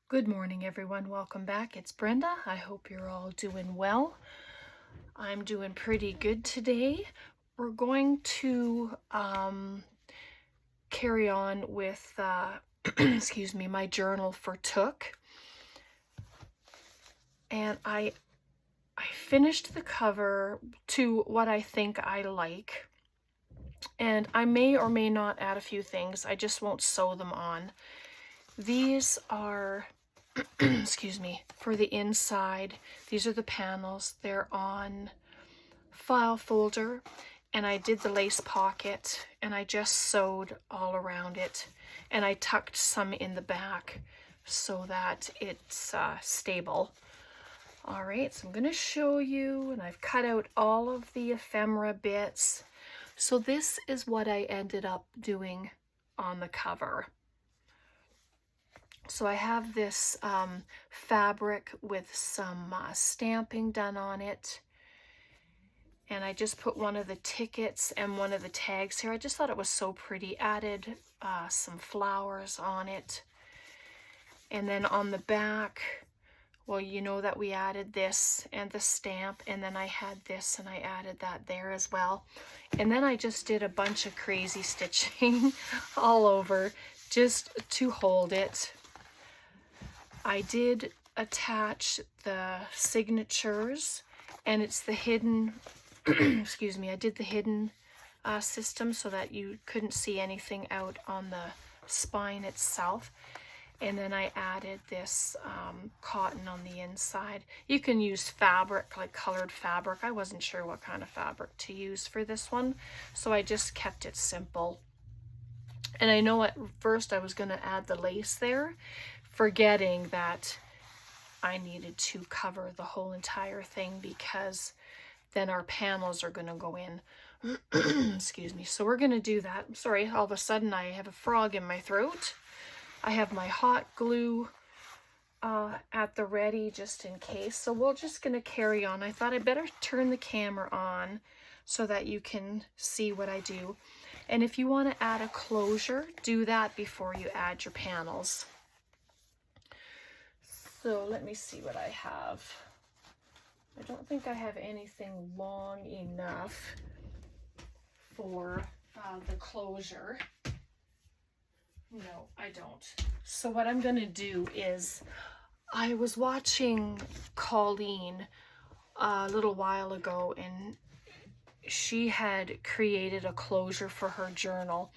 Good morning, everyone. Welcome back. It's Brenda. I hope you're all doing well. I'm doing pretty good today. We're going to carry on with, excuse me, my journal for Took. And I finished the cover to what I think I like. And I may or may not add a few things. I just won't sew them on. These are excuse me, for the inside. These are the panels. They're on file folder, and I did the lace pocket, and I just sewed all around it, and I tucked some in the back so that it's stable. All right, so I'm going to show you, and I've cut out all of the ephemera bits. So this is what I ended up doing on the cover. So I have this fabric with some stamping done on it. And I just put one of the tickets and one of the tags here. I just thought it was so pretty. Added some flowers on it. And then on the back, well, you know that we added this and the stamp. And then I had this and I added that there as well. And then I just did a bunch of crazy stitching all over just to hold it. I did attach the signatures, and it's the hidden, excuse me, I did the hidden system so that you couldn't see anything out on the spine itself. And then I added this cotton on the inside. You can use fabric, like colored fabric. I wasn't sure what kind of fabric to use for this one, so I just kept it simple. And I know at first I was going to add the lace there, forgetting that I needed to cover the whole entire thing because then our panels are going to go in. Excuse me. So we're going to do that. I'm sorry, all of a sudden I have a frog in my throat. I have my hot glue at the ready just in case. So we're just going to carry on. I thought I better turn the camera on so that you can see what I do. And if you want to add a closure, do that before you add your panels. So let me see what I have. I don't think I have anything long enough for the closure. No, I don't. So what I'm going to do is, I was watching Colleen a little while ago, and she had created a closure for her journal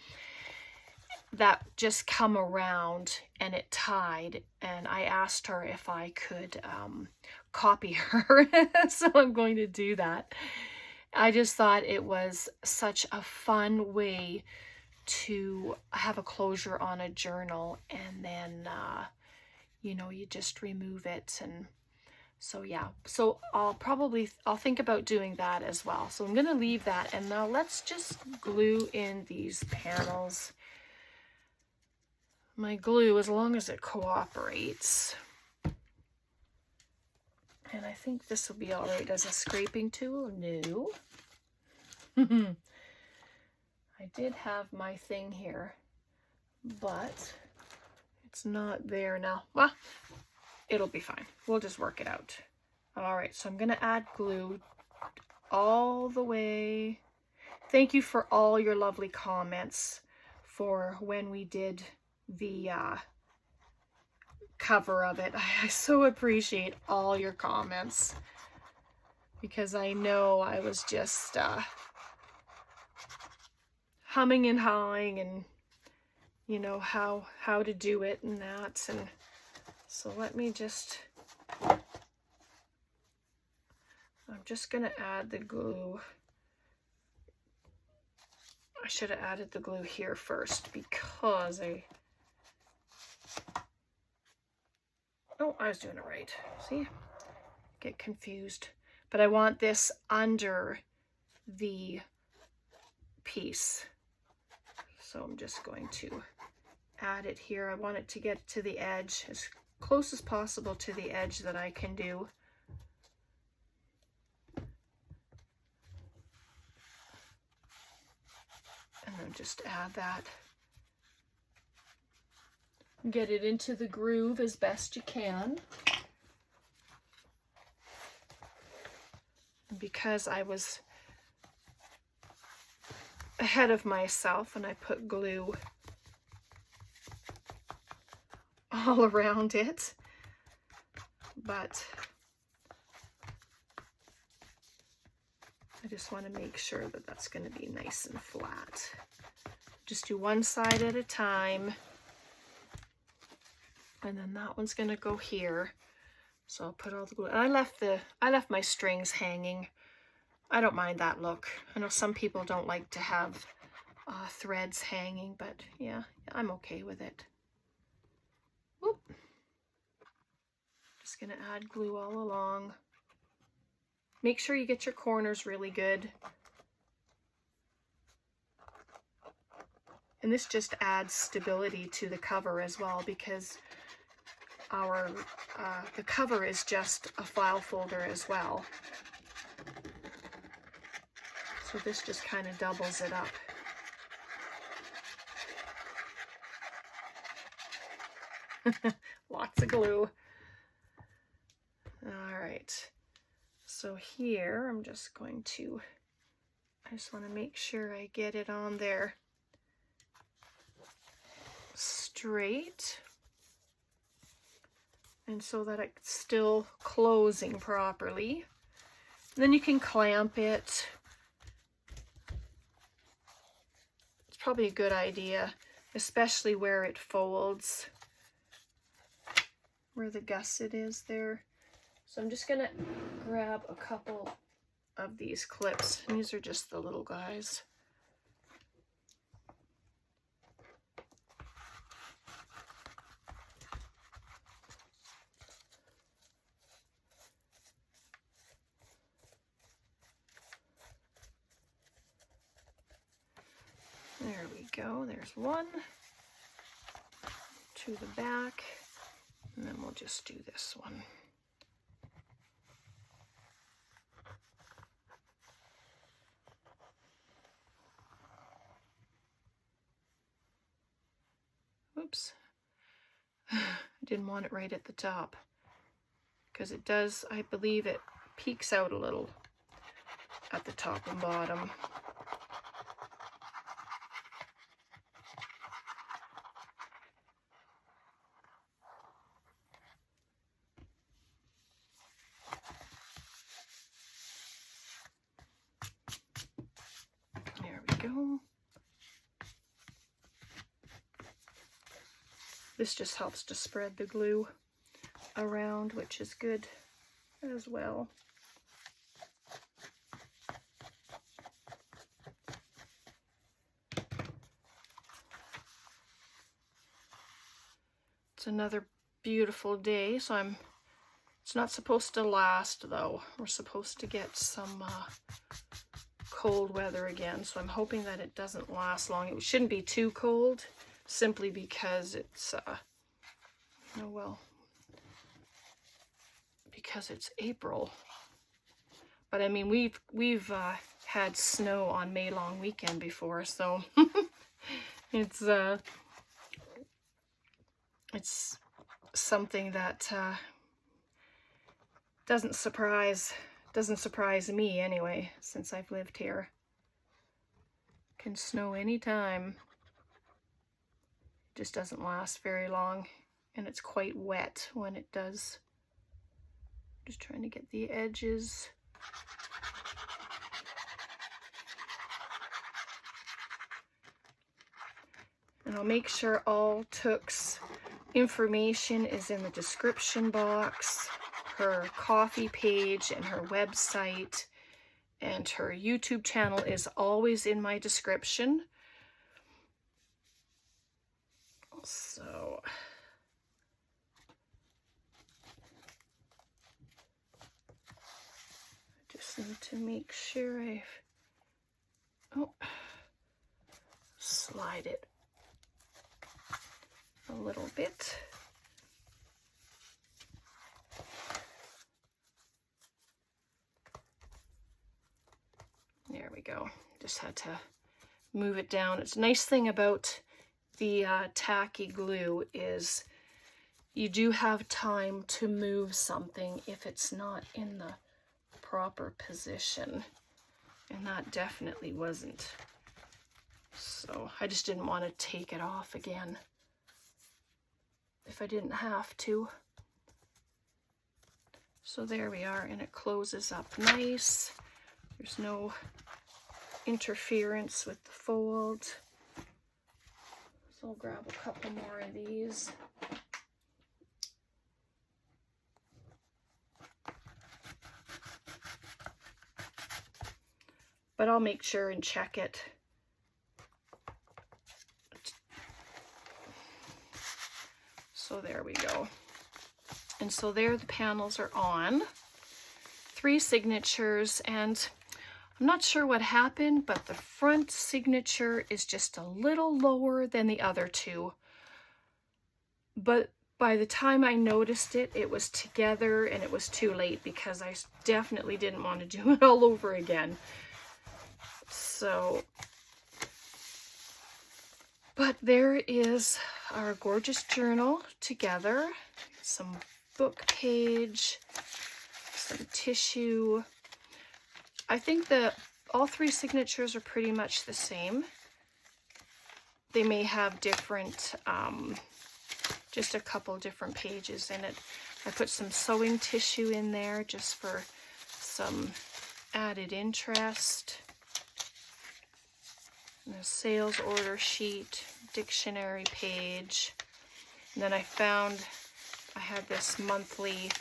that just come around and it tied, and I asked her if I could copy her. So I'm going to do that. I just thought it was such a fun way to have a closure on a journal, and then you know, you just remove it. And so yeah, so I'll think about doing that as well. So I'm going to leave that, and now let's just glue in these panels. My glue, as long as it cooperates. And I think this will be all right as a scraping tool. No. I did have my thing here, but it's not there now. Well, it'll be fine. We'll just work it out. All right, so I'm going to add glue all the way. Thank you for all your lovely comments for when we did the cover of it. I so appreciate all your comments, because I know I was just humming and hawing, and you know how to do it and that. And so let me just, I'm just gonna add the glue. I should have added the glue here first, because I was doing it right. See? Get confused. But I want this under the piece. So I'm just going to add it here. I want it to get to the edge, as close as possible to the edge that I can do. And then just add that. get it into the groove as best you can. Because I was ahead of myself and I put glue all around it, but I just want to make sure that that's going to be nice and flat. Just do one side at a time, and then that one's going to go here. So I'll put all the glue. And I left my strings hanging. I don't mind that look. I know some people don't like to have threads hanging, but yeah, I'm okay with it. Whoop. Just gonna add glue all along. Make sure you get your corners really good. And this just adds stability to the cover as well, because the cover is just a file folder as well. So this just kind of doubles it up. Lots of glue. All right. So here I'm just going to, I just want to make sure I get it on there straight, and so that it's still closing properly. And then you can clamp it. It's probably a good idea, especially where it folds, where the gusset is there. So I'm just gonna grab a couple of these clips. And these are just the little guys. There we go, there's one to the back, and then we'll just do this one. Oops, I didn't want it right at the top, because it does, I believe it peeks out a little at the top and bottom. There we go. This just helps to spread the glue around, which is good as well. It's another beautiful day, so it's not supposed to last though. We're supposed to get some cold weather again, so I'm hoping that it doesn't last long. It shouldn't be too cold, simply because it's, oh well, because it's April. But I mean, we've had snow on May long weekend before, so it's something that doesn't surprise me anyway, since I've lived here. Can snow anytime. It just doesn't last very long, and it's quite wet when it does. Just trying to get the edges. And I'll make sure all Took's information is in the description box. Her coffee page and her website and her YouTube channel is always in my description. So I just need to make sure slide it a little bit. There we go. Just had to move it down. It's a nice thing about the tacky glue is you do have time to move something if it's not in the proper position. And that definitely wasn't. So I just didn't want to take it off again if I didn't have to. So there we are, and it closes up nice. There's no interference with the fold. So I'll grab a couple more of these. But I'll make sure and check it. So there we go. And so there the panels are on. 3 signatures, and I'm not sure what happened, but the front signature is just a little lower than the other 2. But by the time I noticed it, it was together and it was too late because I definitely didn't want to do it all over again. So, but there is our gorgeous journal together. Some book page, some tissue. I think that all 3 signatures are pretty much the same. They may have different, just a couple different pages in it. I put some sewing tissue in there just for some added interest. And a sales order sheet, dictionary page. And then I found I had this monthly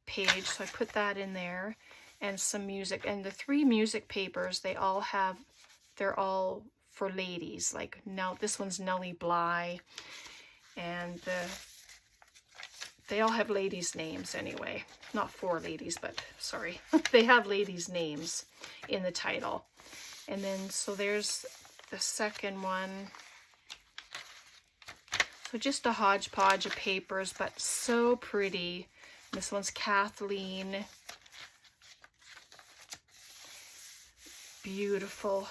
page, so I put that in there, and some music. And the 3 music papers, they're all for ladies. Like now, this one's Nellie Bly, and they all have ladies' names anyway. Not for ladies, but sorry, they have ladies' names in the title. And then so there's the second one. So just a hodgepodge of papers, but so pretty. This one's Kathleen. Beautiful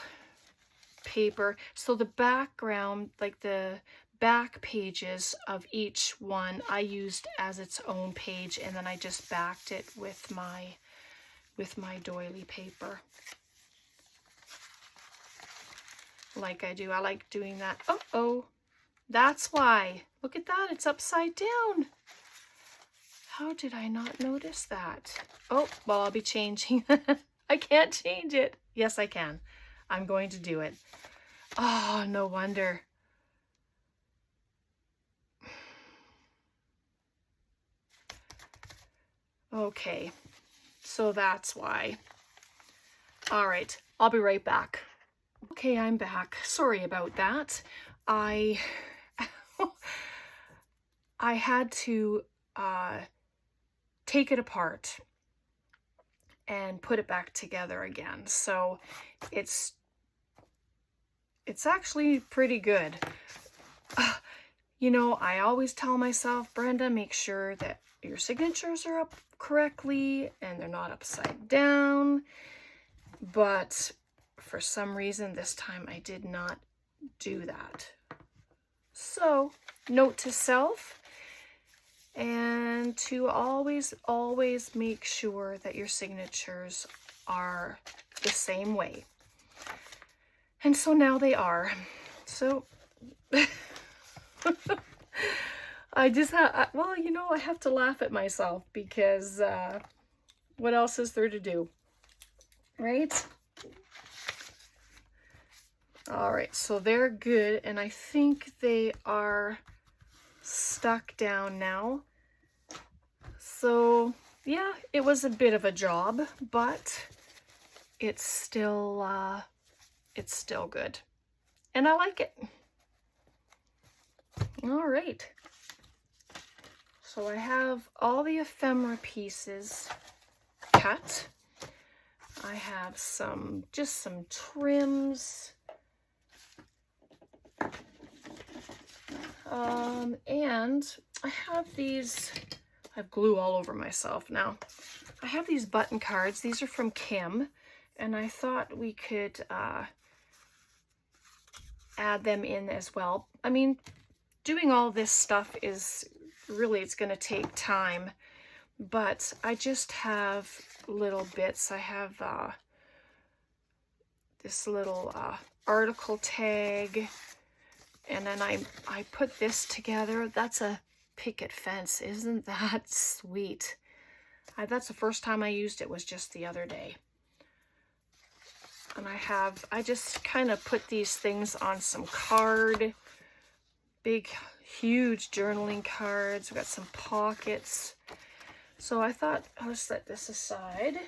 paper. So the background, like the back pages of each one, I used as its own page, and then I just backed it with my doily paper. Like I do. I like doing that. Oh, that's why. Look at that. It's upside down. How did I not notice that? Oh, well, I'll be changing. I can't change it. Yes, I can. I'm going to do it. Oh, no wonder. Okay, so that's why. All right, I'll be right back. Okay, I'm back. Sorry about that. I had to take it apart and put it back together again. So it's actually pretty good. You know, I always tell myself, Brenda, make sure that your signatures are up correctly and they're not upside down. But for some reason this time I did not do that. So, note to self, and to always make sure that your signatures are the same way. And so now they are. So I just have, well, you know, I have to laugh at myself because what else is there to do, right? All right, so they're good, and I think they are stuck down now. So yeah, it was a bit of a job, but it's still good, and I like it. All right, so I have all the ephemera pieces cut. I have just some trims. And I have these, I have glue all over myself now. I have these button cards. These are from Kim, and I thought we could add them in as well. I mean, doing all this stuff is really, it's going to take time, but I just have little bits. I have this little article tag, and then I put this together. That's a picket fence. Isn't that sweet? That's the first time I used it, was just the other day. And I just kind of put these things on some card, big, huge journaling cards. We've got some pockets. So I thought, I'll set this aside.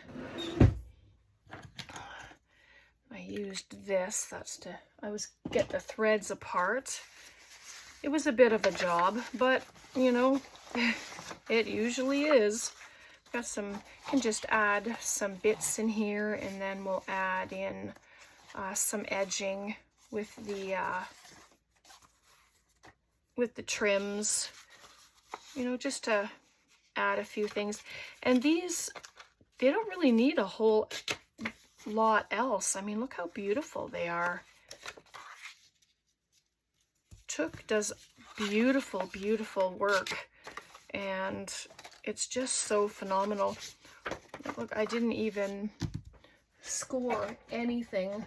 I used this, I was get the threads apart. It was a bit of a job, but you know, it usually is. Got some, can just add some bits in here, and then we'll add in some edging with the trims, you know, just to add a few things. And these, they don't really need a whole lot else. I mean, look how beautiful they are. Does beautiful, beautiful work, and it's just so phenomenal. Look, I didn't even score anything,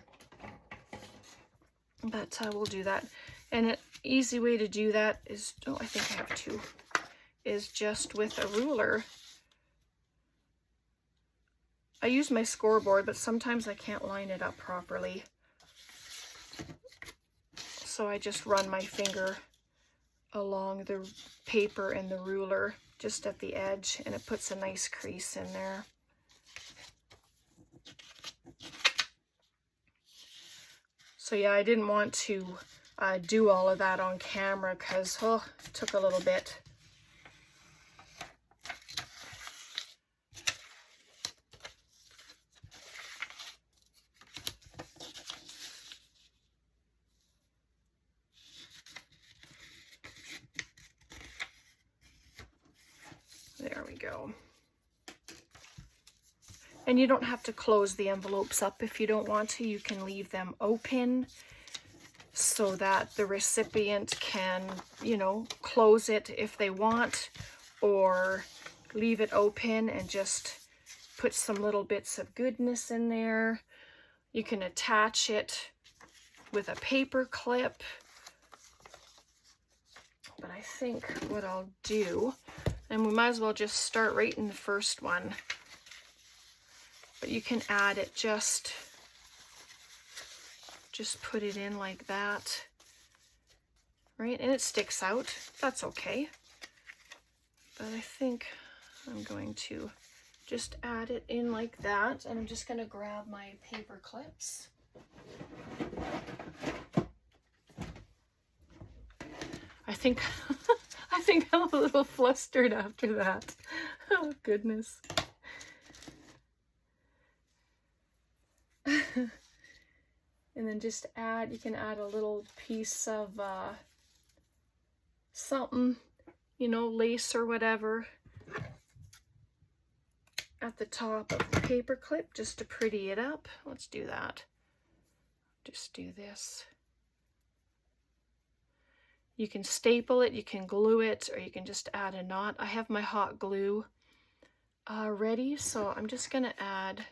but I will do that. And an easy way to do that is, oh, I think I have two, is just with a ruler. I use my scoreboard, but sometimes I can't line it up properly. So I just run my finger along the paper and the ruler just at the edge, and it puts a nice crease in there. So yeah, I didn't want to do all of that on camera because, oh, it took a little bit. There we go. And you don't have to close the envelopes up if you don't want to. You can leave them open so that the recipient can, you know, close it if they want, or leave it open and just put some little bits of goodness in there. You can attach it with a paper clip. But I think what I'll do, and we might as well just start right in the first one. But you can add it, just put it in like that, right? And it sticks out. That's okay. But I think I'm going to just add it in like that, and I'm just going to grab my paper clips. I think I'm a little flustered after that. Oh goodness. And then just add, you can add a little piece of something, you know, lace or whatever at the top of the paper clip just to pretty it up. Let's do that. Just do this. You can staple it, you can glue it, or you can just add a knot. I have my hot glue ready, so I'm just going to add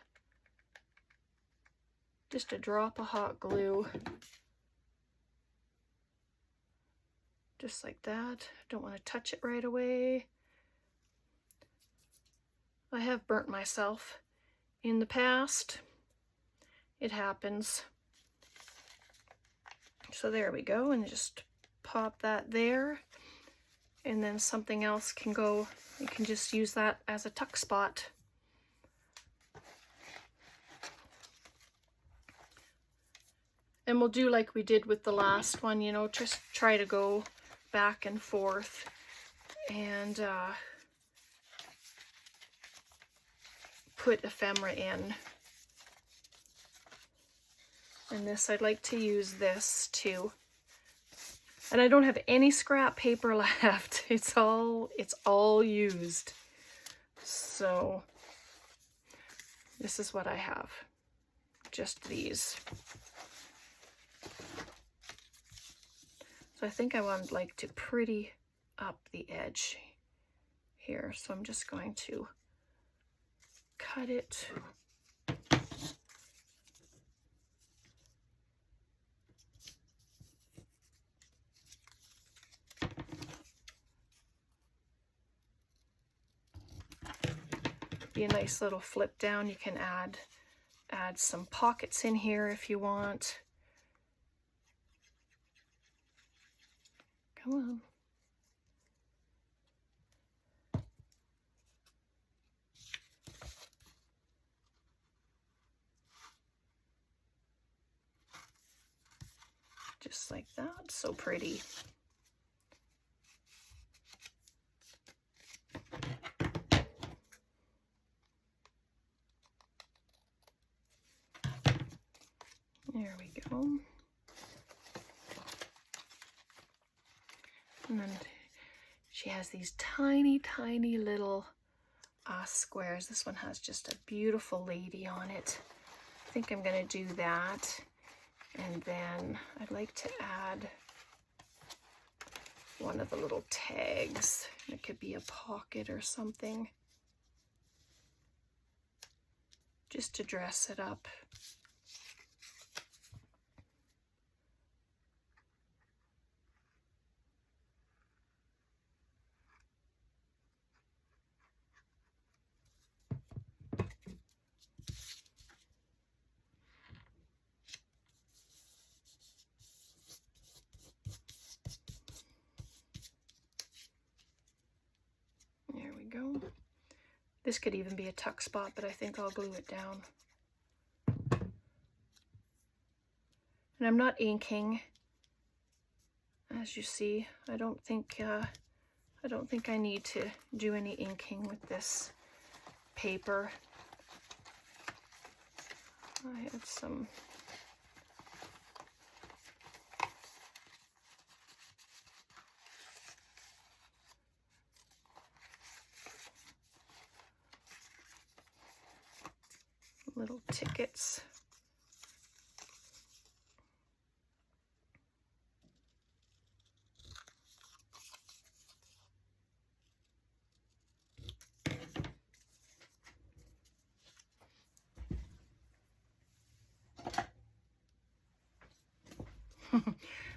just a drop of hot glue. Just like that. Don't want to touch it right away. I have burnt myself in the past. It happens. So there we go, and just pop that there, and then something else can go. You can just use that as a tuck spot. And we'll do like we did with the last one, you know, just try to go back and forth and put ephemera in. And this, I'd like to use this too. And I don't have any scrap paper left. It's all used. So this is what I have. Just these. So I think I want like to pretty up the edge here. So I'm just going to cut it. Be a nice little flip down. You can add some pockets in here if you want. Come on. Just like that. So pretty. There we go. And then she has these tiny, tiny little squares. This one has just a beautiful lady on it. I think I'm going to do that. And then I'd like to add one of the little tags. It could be a pocket or something, just to dress it up. There we go. This could even be a tuck spot, but I think I'll glue it down. And I'm not inking, as you see. I don't think I need to do any inking with this paper. I have some little tickets.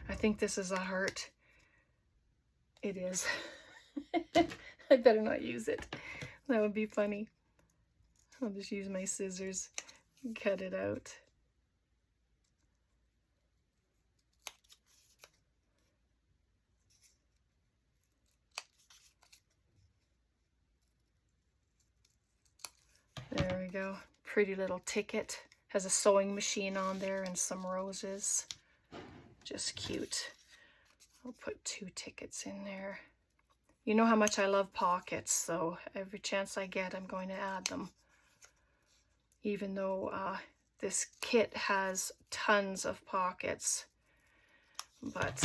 I think this is a heart. It is. I better not use it. That would be funny. I'll just use my scissors and cut it out. There we go. Pretty little ticket. Has a sewing machine on there and some roses. Just cute. I'll put 2 tickets in there. You know how much I love pockets, so every chance I get, I'm going to add them. Even though this kit has tons of pockets, but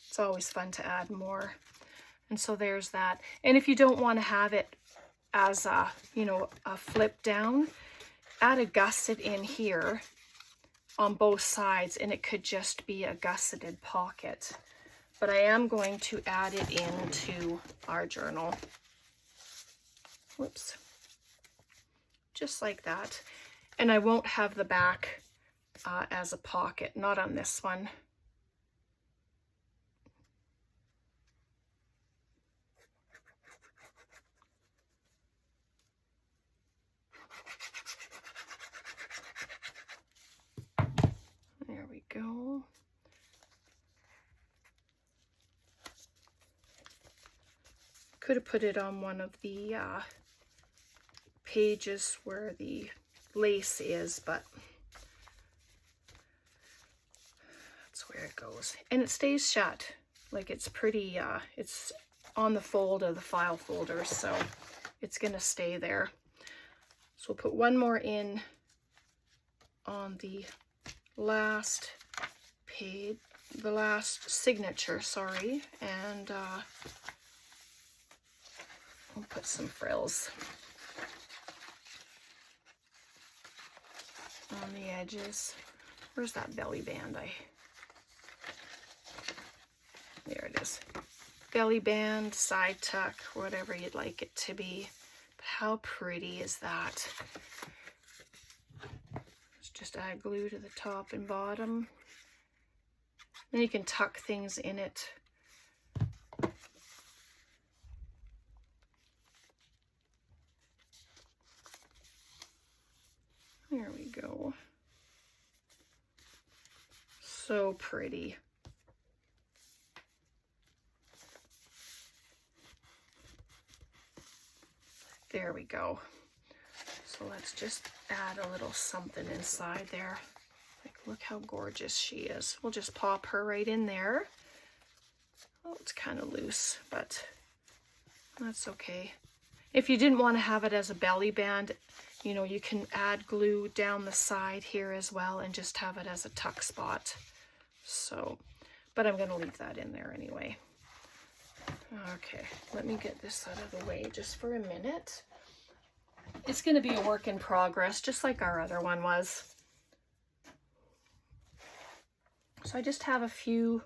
it's always fun to add more. And so there's that. And if you don't want to have it as a, you know, a flip down, add a gusset in here on both sides, and it could just be a gusseted pocket. But I am going to add it into our journal. Whoops. Just like that. And I won't have the back as a pocket, not on this one. There we go. Could have put it on one of the pages where the lace is, but that's where it goes. And it stays shut. Like, it's pretty, it's on the fold of the file folder, so it's gonna stay there. So we'll put one more in on the last page, the last signature, sorry, and we'll put some frills on the edges. Where's that belly band? is. Belly band, side tuck, whatever you'd like it to be. But how pretty is that? Let's just add glue to the top and bottom. Then you can tuck things in it. There we go. So pretty. There we go. So let's just add a little something inside there. Like, look how gorgeous she is. We'll just pop her right in there. Oh, it's kind of loose, but that's okay. If you didn't want to have it as a belly band, you know, you can add glue down the side here as well and just have it as a tuck spot. So, but I'm going to leave that in there anyway. Okay, let me get this out of the way just for a minute. It's going to be a work in progress, just like our other one was. So I just have a few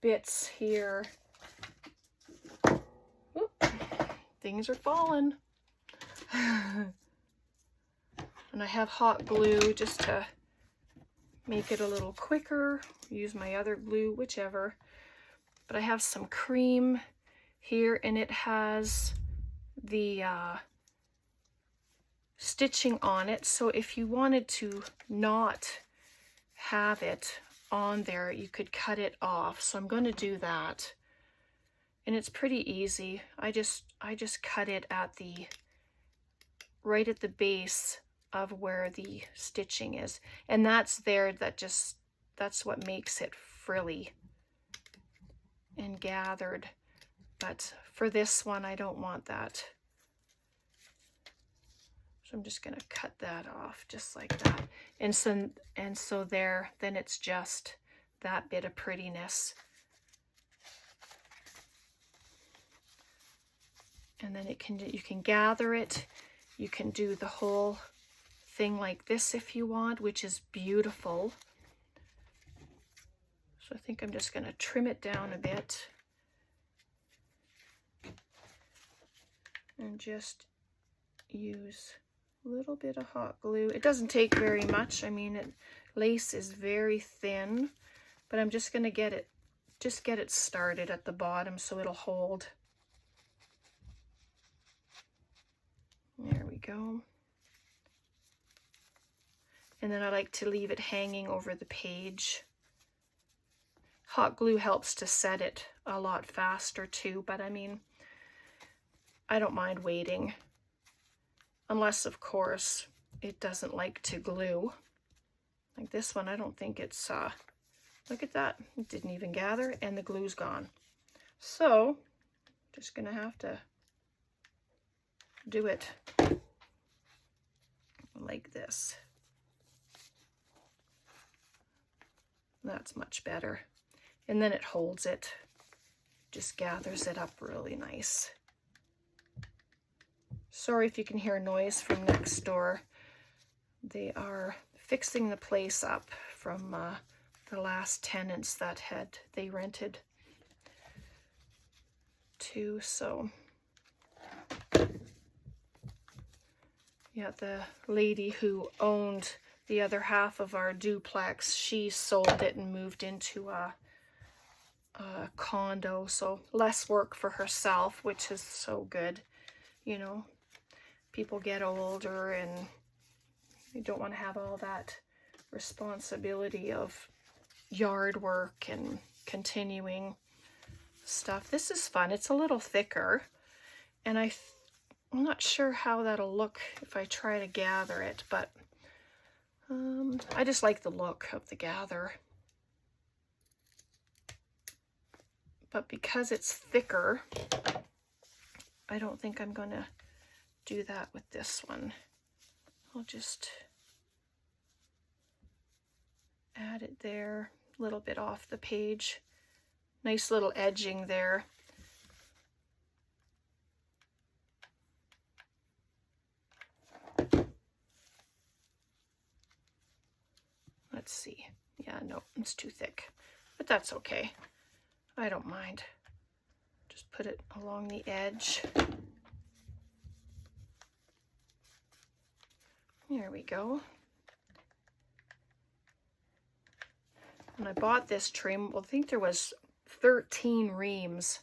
bits here. Oop, things are falling. And I have hot glue just to make it a little quicker. Use my other glue, whichever. But I have some cream here, and it has the stitching on it. So if you wanted to not have it on there, you could cut it off. So I'm going to do that. And it's pretty easy. I just cut it at the right at the base of where the stitching is. And that's there, that's what makes it frilly and gathered. But for this one, I don't want that. So I'm just going to cut that off just like that. And so there, then it's just that bit of prettiness. And then you can gather it. You can do the whole thing like this if you want, which is beautiful. So I think I'm just going to trim it down a bit. And just use a little bit of hot glue. It doesn't take very much. I mean, lace is very thin, but I'm just going to get it started at the bottom so it'll hold. There we go. And then I like to leave it hanging over the page. Hot glue helps to set it a lot faster too, but I mean, I don't mind waiting. Unless, of course, it doesn't like to glue. Like this one, I don't think it's, look at that. It didn't even gather and the glue's gone. So, just gonna have to do it like this. That's much better. And then it holds it, just gathers it up really nice. Sorry if you can hear noise from next door. They are fixing the place up from the last tenants that they rented to. So yeah, the lady who owned the other half of our duplex, she sold it and moved into a condo, so less work for herself, which is so good. You know, people get older and you don't want to have all that responsibility of yard work and continuing stuff. This is fun. It's a little thicker, and I'm not sure how that'll look if I try to gather it, but I just like the look of the gather. But because it's thicker, I don't think I'm going to do that with this one. I'll just add it there, a little bit off the page. Nice little edging there. Let's see. Yeah, no, it's too thick, but that's okay. I don't mind. Just put it along the edge. There we go. When I bought this trim, well, I think there was 13 reams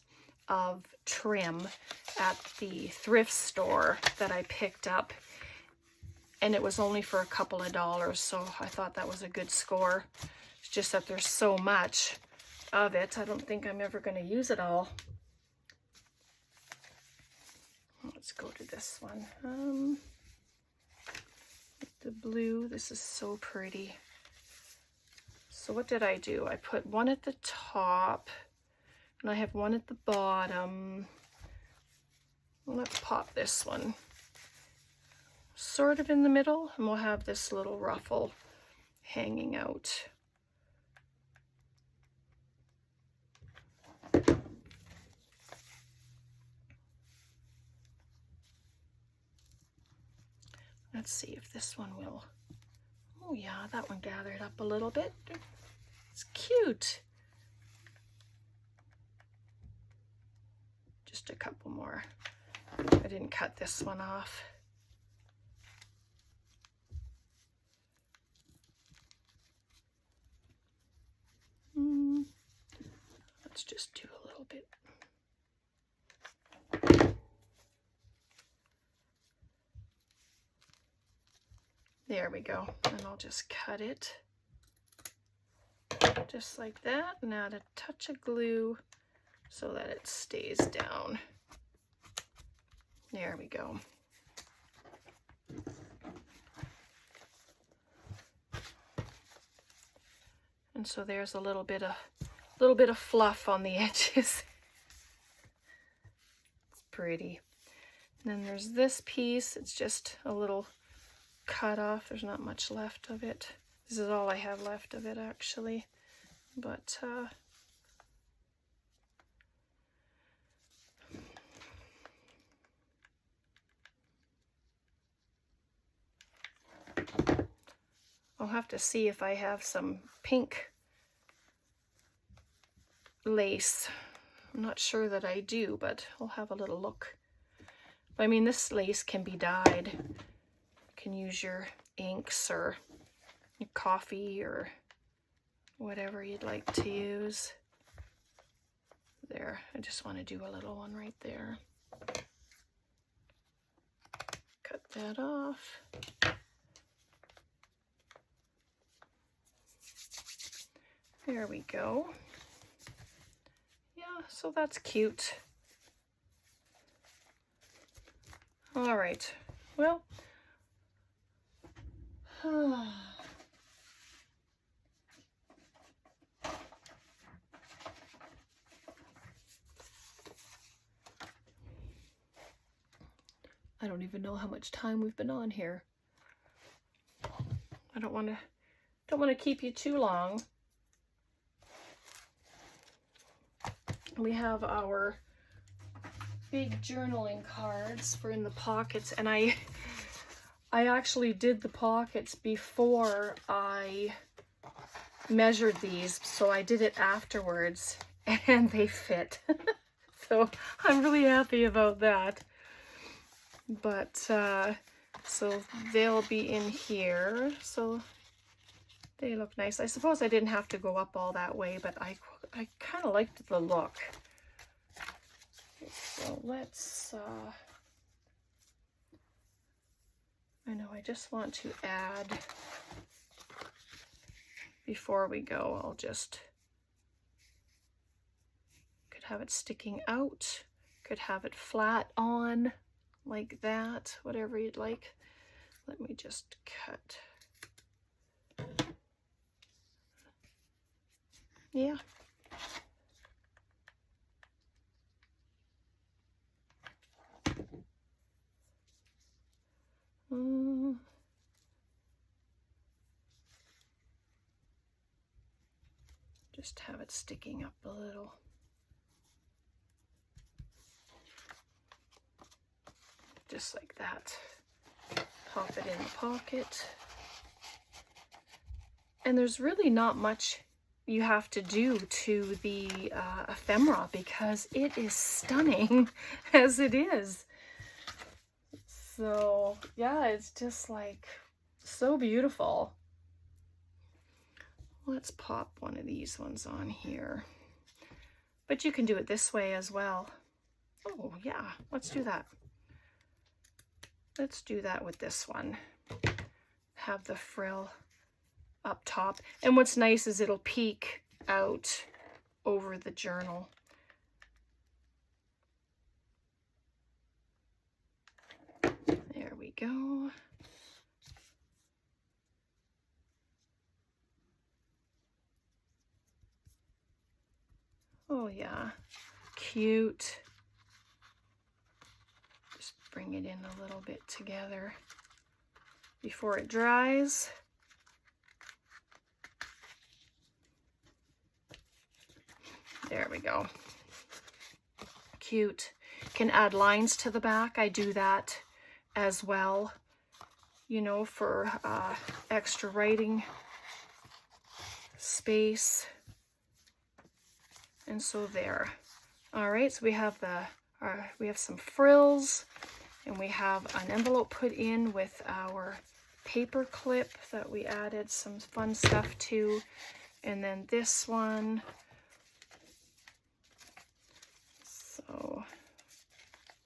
of trim at the thrift store that I picked up, and it was only for a couple of dollars, so I thought that was a good score. It's just that there's so much of it, I don't think I'm ever going to use it all. Let's go to this one. The blue, this is so pretty. So what did I do? I put one at the top, and I have one at the bottom. Let's pop this one sort of in the middle, and we'll have this little ruffle hanging out. Let's see if this one will. Oh yeah, that one gathered up a little bit. It's cute. Just a couple more. I didn't cut this one off. Let's just do a little bit. There we go, and I'll just cut it just like that, and add a touch of glue so that it stays down. There we go. And so there's a little bit of fluff on the edges. It's pretty. And then there's this piece. It's just a little cut off. There's not much left of it. This is all I have left of it, actually. But I'll have to see if I have some pink lace. I'm not sure that I do, but I'll have a little look. I mean, this lace can be dyed. You can use your inks or your coffee or whatever you'd like to use. There, I just want to do a little one right there. Cut that off. There we go. Yeah, so that's cute. All right, well, I don't even know how much time we've been on here. I don't want to keep you too long. We have our big journaling cards for in the pockets, and I actually did the pockets before I measured these, so I did it afterwards, and they fit. So I'm really happy about that. But so they'll be in here, so they look nice. I suppose I didn't have to go up all that way, but I kind of liked the look. So let's, I know I just want to add, before we go, I'll just, could have it sticking out, could have it flat on, like that, whatever you'd like. Let me just cut. Yeah. Just have it sticking up a little. Just like that. Pop it in the pocket. And there's really not much you have to do to the ephemera, because it is stunning as it is. So yeah, it's just like so beautiful. Let's pop one of these ones on here, but you can do it this way as well. Oh yeah, let's do that. Let's do that with this one. Have the frill up top, and what's nice is it'll peek out over the journal. There we go. Oh yeah, cute. Just bring it in a little bit together before it dries. There we go. Cute. Can add lines to the back. I do that as well, you know, for extra writing space. And so there. All right, so we have some frills, and we have an envelope put in with our paper clip that we added some fun stuff to, and then this one. So,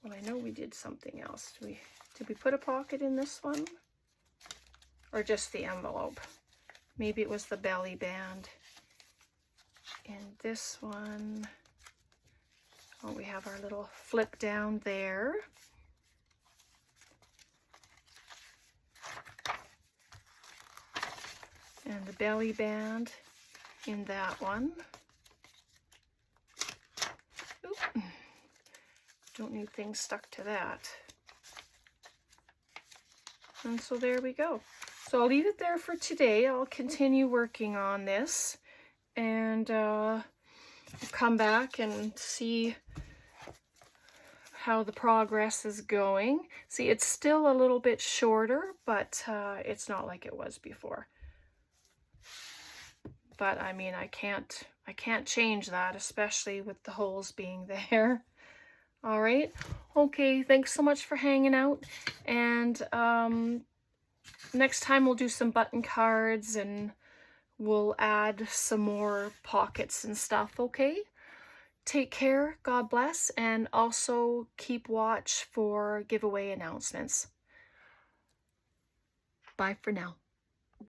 well, I know we did something else. Did we put a pocket in this one? Or just the envelope? Maybe it was the belly band. And this one, oh, we have our little flip down there. And the belly band in that one. Oop. Don't need things stuck to that. And so there we go. So I'll leave it there for today. I'll continue working on this, and come back and see how the progress is going. See, it's still a little bit shorter, but it's not like it was before. But I mean, I can't change that, especially with the holes being there. All right. Okay, thanks so much for hanging out. And next time we'll do some button cards, and we'll add some more pockets and stuff, okay? Take care, God bless, and also keep watch for giveaway announcements. Bye for now.